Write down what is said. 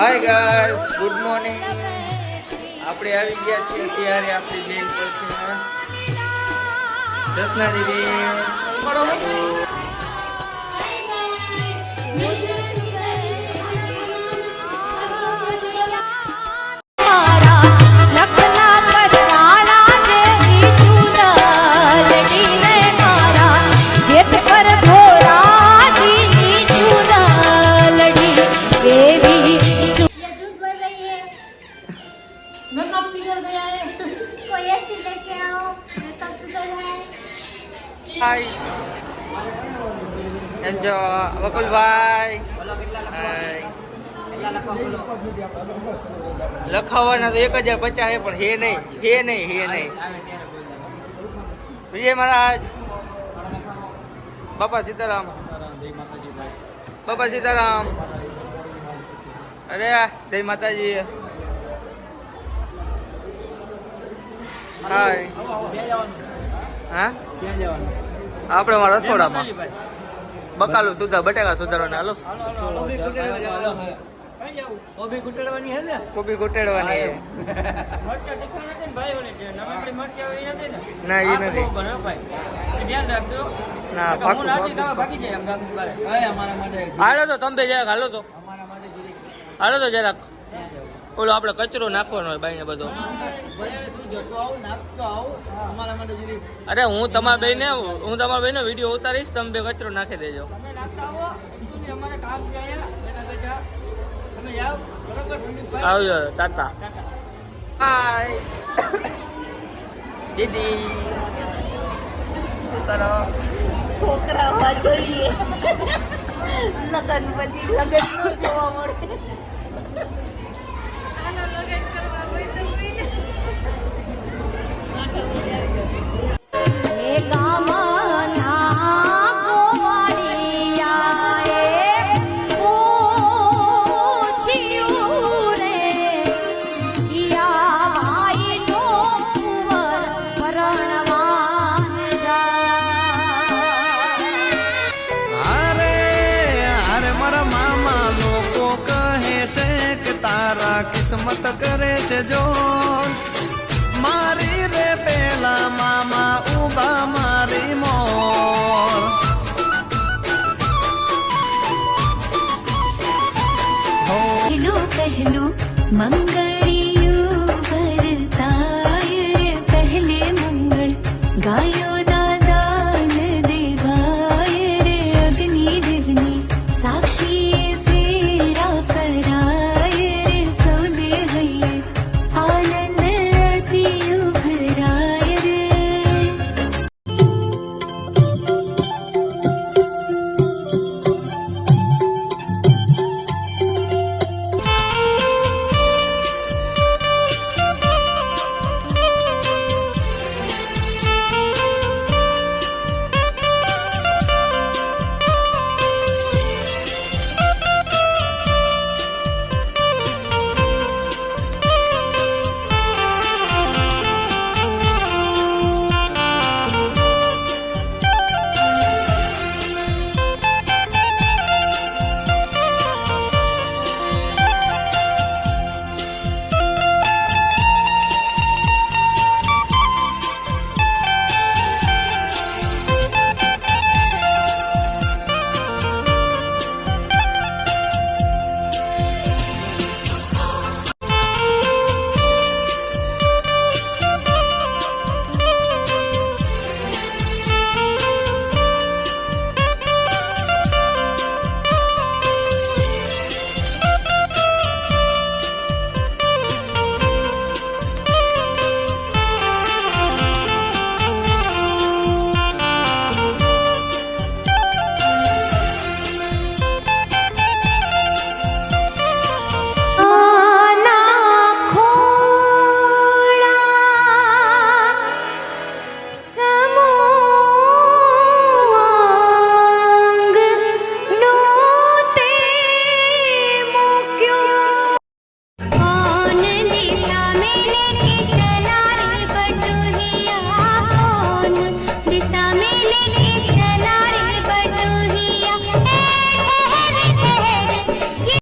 Hi guys, good morning. આપણે આવી ગયા છીએ ત્યારે આપણી બેન પરથી દસના દીદી એમ જો વકુલભાઈ લખાવાના તો 1050 પણ હે નહીં વિજય મહારાજ બાપા સીતારામ અરે જય માતાજી. હાય હા આપણે મારા રસોડામાં બકાલું સુધા બટેકા સુધારવાના. હાલો કોબી કુટેડવાની હે ના એ નથી ના હાલો તો તમે જરાક હાલો તો જરાક ઓલો આપણે કચરો નાખવાનો હોય બાઈને બધો. અરે હું તમારા બેને વિડીયો ઉતારીશ, તમે બે કચરો નાખી દેજો. આવજો તાતા. હાય દીદી શું કરો? છોકરાઓ જોઈએ લગન પછી લગન નો જોવા મળે. કિસ્મત કરે છે જો મારી રે પેલા મામા ઉભા મારી મોર. પહેલું મંગળી